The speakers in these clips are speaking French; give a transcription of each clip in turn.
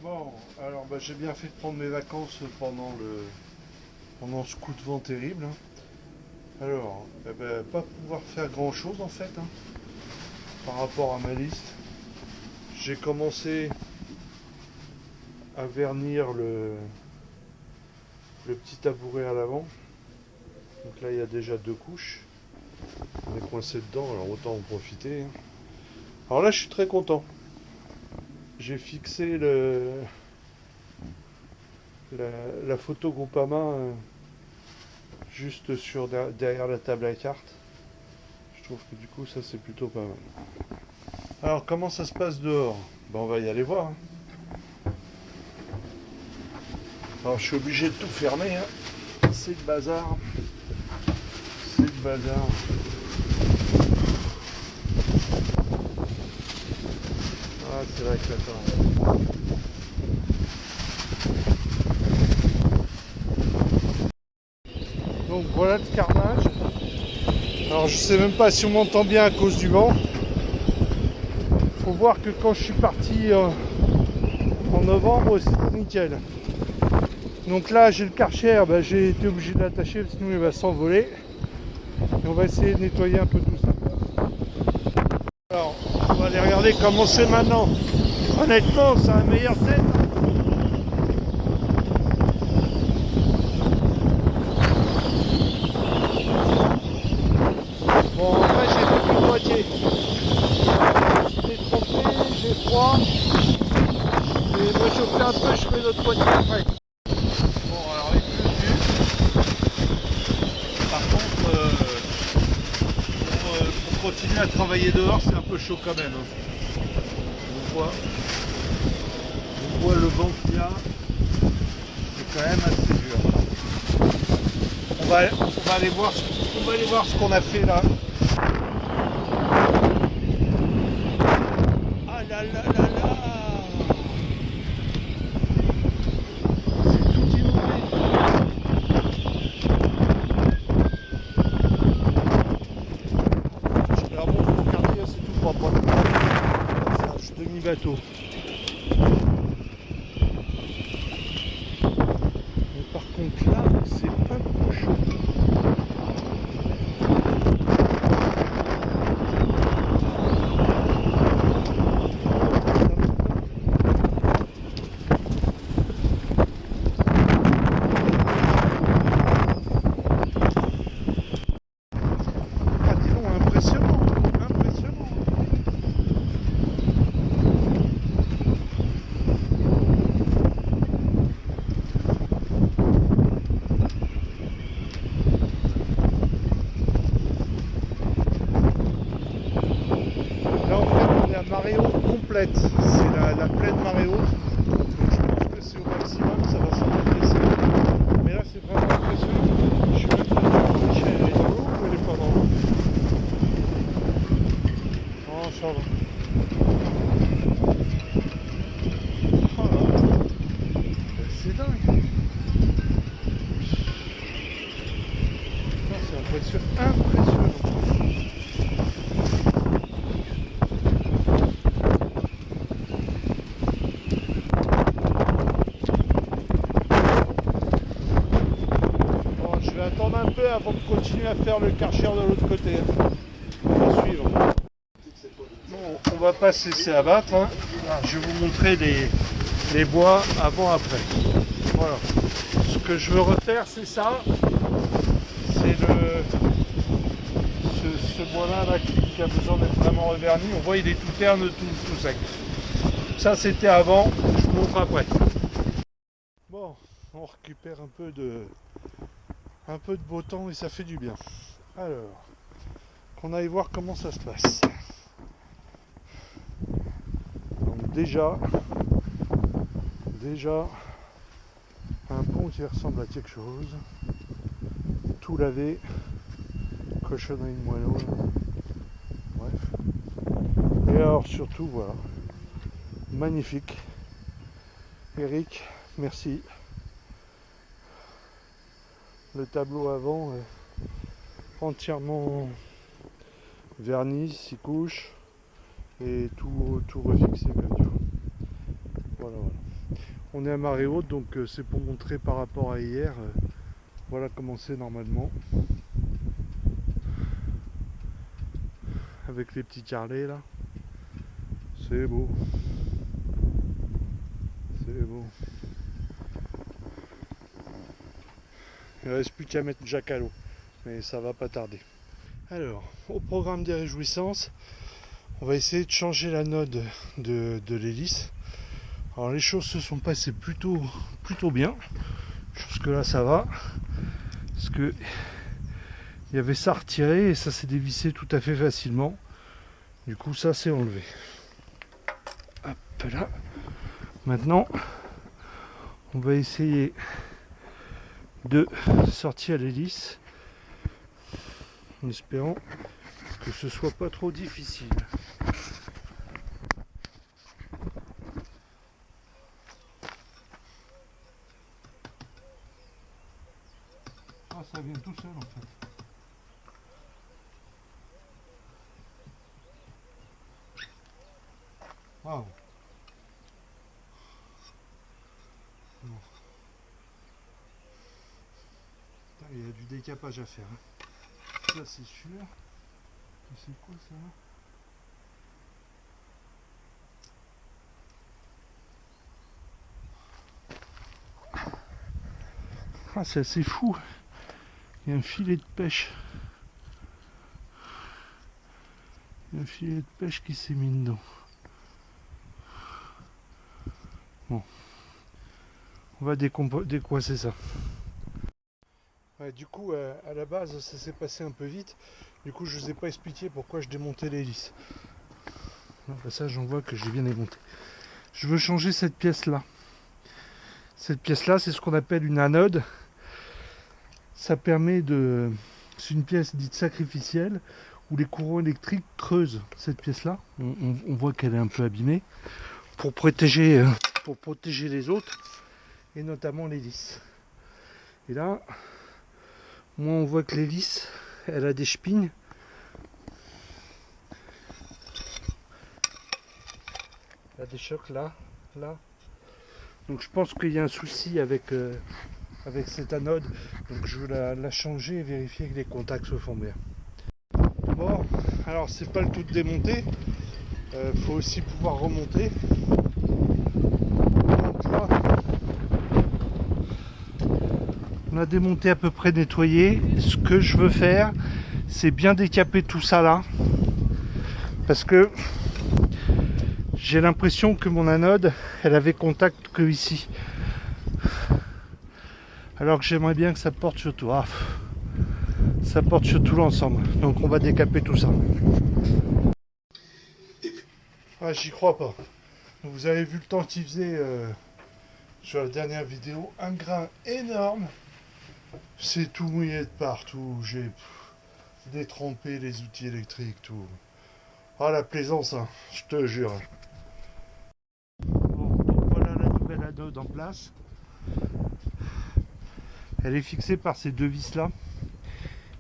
Bon, alors j'ai bien fait de prendre mes vacances pendant ce coup de vent terrible, hein. Alors, pas pouvoir faire grand chose en fait, hein, par rapport à ma liste. J'ai commencé à vernir le petit tabouret à l'avant. Donc là il y a déjà 2 couches. On est coincé dedans, alors autant en profiter, hein. Alors là je suis très content. J'ai fixé la photo Groupama juste derrière la table à cartes. Je trouve que du coup ça c'est plutôt pas mal. Alors comment ça se passe dehors? On va y aller voir, hein. Alors je suis obligé de tout fermer, hein. C'est le bazar. C'est le bazar. Ah c'est vrai que attends. Donc voilà le carnage. Alors je sais même pas si on m'entend bien à cause du vent. Faut voir que quand je suis parti en novembre, c'était nickel. Donc là j'ai le Karcher, j'ai été obligé de l'attacher sinon il va s'envoler. Et on va essayer de nettoyer un peu tout ça. Alors on va aller regarder comment c'est maintenant. Honnêtement ça a une meilleure tête. Bon après j'ai fait plus de moitié. J'ai trompé, j'ai froid. Et moi chauffer un peu, je fais l'autre moitié après. Bon alors il pleut dessus. Par contre pour continuer à travailler dehors c'est un peu chaud quand même, hein. On voit le vent qu'il y a. C'est quand même assez dur. On va aller voir ce qu'on a fait là. Ah là là là là. C'est tout inondé. Alors bon, faut regarder, c'est tout propre. C'est un demi-bateau. Mais par contre là, c'est un peu chaud. Ah dis donc, impressionnant, impressionnant. Là en fait on est à marée haute complète, c'est la pleine marée haute, donc je pense que c'est au maximum, ça va s'empresser. Mais là c'est vraiment impressionnant, je suis même pas sûr que elle est dans l'eau ou elle est pas dans l'eau. Oh ça va. Oh là, c'est dingue. C'est impressionnant. Bon, je vais attendre un peu avant de continuer à faire le Karcher de l'autre côté. On va suivre. Bon, on va pas se laisser abattre, hein. Je vais vous montrer les bois avant-après. Voilà. Ce que je veux refaire, c'est ça. C'est ce bois-là là, qui a besoin d'être vraiment reverni. On voit il est tout terne, tout sec. Ça c'était avant, je vous montre après. Bon, on récupère un peu de beau temps et ça fait du bien. Alors, qu'on aille voir comment ça se passe. Donc déjà un pont qui ressemble à quelque chose. Tout lavé, cochonnerie de moineau. Bref. Et alors surtout voilà. Magnifique. Eric, merci. Le tableau avant entièrement verni, 6 couches et tout refixé comme il faut. Voilà. On est à marée haute, donc c'est pour montrer par rapport à hier. Voilà comment c'est normalement. Avec les petits carrelets là. C'est beau. C'est beau. Il ne reste plus qu'à mettre Jacques à l'eau. Mais ça va pas tarder. Alors, au programme des réjouissances, on va essayer de changer l'anode de l'hélice. Alors les choses se sont passées plutôt bien. Jusque là ça va. Parce que il y avait ça retiré et ça s'est dévissé tout à fait facilement. Du coup ça s'est enlevé. Hop là. Maintenant on va essayer de sortir l'hélice en espérant que ce soit pas trop difficile. Ah, ça vient tout seul en fait. Waouh. Bon. Il y a du décapage à faire. Ça c'est sûr. C'est quoi ça? Ah, c'est assez fou. Il y a un filet de pêche. Il y a un filet de pêche qui s'est mis dedans. Bon. On va décoincer ça. Ouais, du coup, à la base, ça s'est passé un peu vite. Du coup, je ne vous ai pas expliqué pourquoi je démontais l'hélice. Ça, j'en vois que j'ai bien démonté. Je veux changer cette pièce-là. Cette pièce-là, c'est ce qu'on appelle une anode. Ça permet de... C'est une pièce dite sacrificielle où les courants électriques creusent cette pièce-là. On voit qu'elle est un peu abîmée pour protéger les autres et notamment l'hélice. Et là, moi, on voit que l'hélice, elle a des spignes. Elle a des chocs là. Donc je pense qu'il y a un souci avec cette anode. Donc je veux la changer et vérifier que les contacts se font bien. Bon, alors c'est pas le tout de démonter. Faut aussi pouvoir remonter. Donc là, on a démonté à peu près nettoyé. Ce que je veux faire, c'est bien décaper tout ça là. Parce que j'ai l'impression que mon anode, elle avait contact que ici. Alors que j'aimerais bien que ça porte sur tout. Ah, ça porte sur tout l'ensemble. Donc on va décaper tout ça. Ah, j'y crois pas. Vous avez vu le temps qu'il faisait sur la dernière vidéo. Un grain énorme. C'est tout mouillé de partout. J'ai détrempé les outils électriques, tout. Ah, la plaisance, hein, je te jure. Bon, donc voilà la nouvelle anode en place. Elle est fixée par ces deux vis là.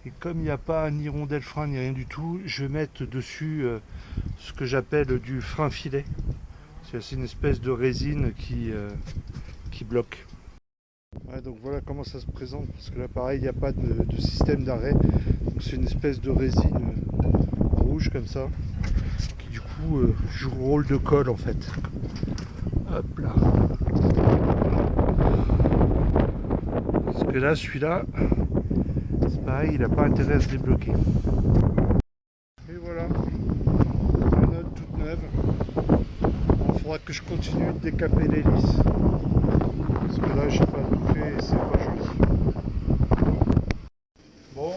Et comme il n'y a pas ni rondelle frein ni rien du tout, je vais mettre dessus ce que j'appelle du frein filet. C'est une espèce de résine qui bloque. Ouais, donc voilà comment ça se présente, parce que là pareil il n'y a pas de système d'arrêt. C'est une espèce de résine rouge comme ça, qui du coup joue le rôle de colle en fait. Hop là. Parce que là celui-là, c'est pareil, il n'a pas intérêt à se débloquer. Et voilà, la note toute neuve. Il faudra que je continue de décaper l'hélice. Parce que là, j'ai pas tout fait et c'est pas joli. Bon,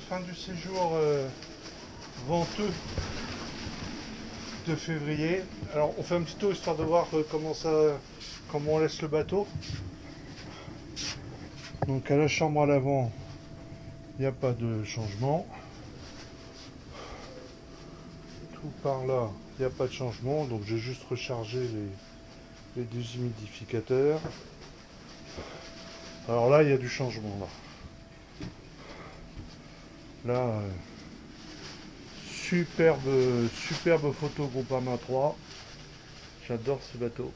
fin du séjour venteux de février. Alors, on fait un petit tour histoire de voir comment on laisse le bateau. Donc, à la chambre à l'avant, il n'y a pas de changement. Tout par là, il n'y a pas de changement. Donc, j'ai juste rechargé les déshumidificateurs. Alors là, il y a du changement là. Superbe photo Groupama 3. J'adore ce bateau.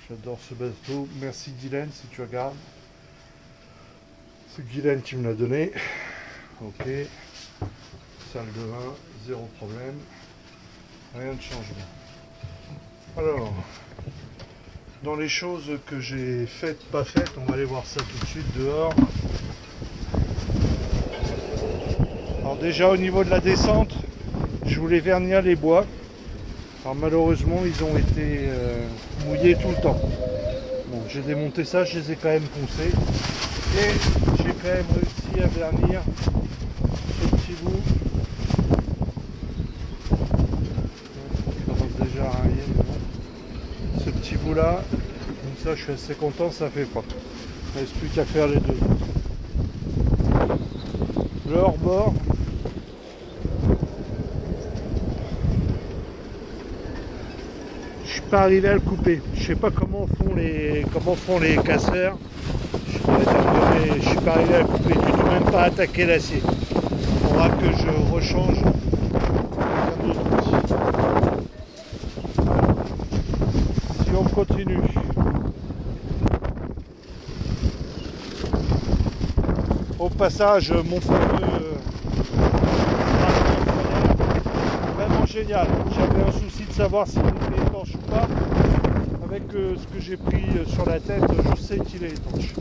J'adore ce bateau. Merci Guylaine si tu regardes. C'est Guylaine qui me l'a donné. Ok. Salle de bain, zéro problème. Rien de changement. Alors, dans les choses que j'ai faites, pas faites, on va aller voir ça tout de suite dehors. Alors déjà au niveau de la descente, je voulais vernir les bois. Alors malheureusement ils ont été mouillés tout le temps. Bon, j'ai démonté ça, je les ai quand même poncés. Et j'ai quand même réussi à vernir ce petit bout. Ça commence déjà à railler, mais bon. Ce petit bout là, comme ça je suis assez content, ça fait pas. Il ne reste plus qu'à faire les deux. Le hors-bord. Je suis pas arrivé à le couper. Je sais pas comment font les casseurs. Je suis pas arrivé à le couper du tout, même pas attaquer l'acier. Il faudra que je rechange un autre outil. Si on continue. Au passage, mon fameux vraiment génial. J'avais un souci de savoir s'il était étanche ou pas. Avec ce que j'ai pris sur la tête, je sais qu'il est étanche.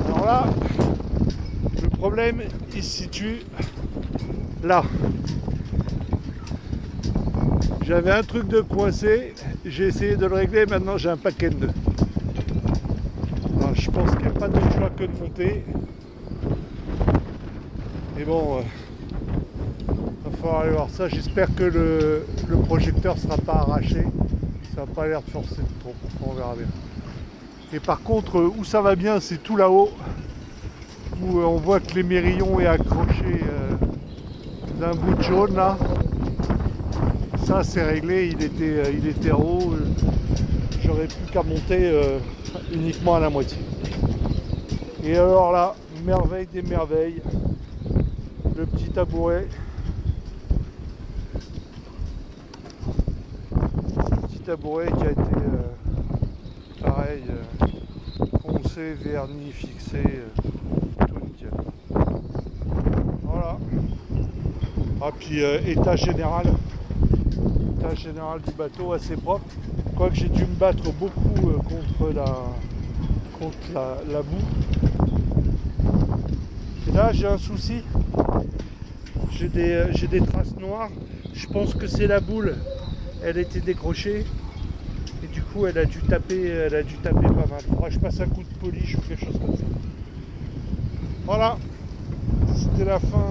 Alors là, le problème il se situe là. J'avais un truc de coincé, j'ai essayé de le régler, maintenant j'ai un paquet de nœuds. Alors, je pense qu'il n'y a pas d'autre choix que de monter. Et bon, va falloir aller voir ça. J'espère que le projecteur ne sera pas arraché. Ça n'a pas l'air de forcer trop. On verra bien. Et par contre, où ça va bien, c'est tout là-haut. Où on voit que l'émerillon est accroché d'un bout de jaune là. Ça c'est réglé, il était en haut. J'aurais plus qu'à monter uniquement à la moitié. Et alors là, merveille des merveilles, le petit tabouret. Petit tabouret qui a été pareil, poncé, verni, fixé, tout nickel. Voilà. Ah puis état général du bateau assez propre. Quoique j'ai dû me battre beaucoup contre la boue. Et là j'ai un souci. J'ai des traces noires. Je pense que c'est la boule. Elle était décrochée. Et du coup elle a dû taper pas mal. Faudra que je passe un coup de polish ou quelque chose comme ça. Voilà. C'était la fin.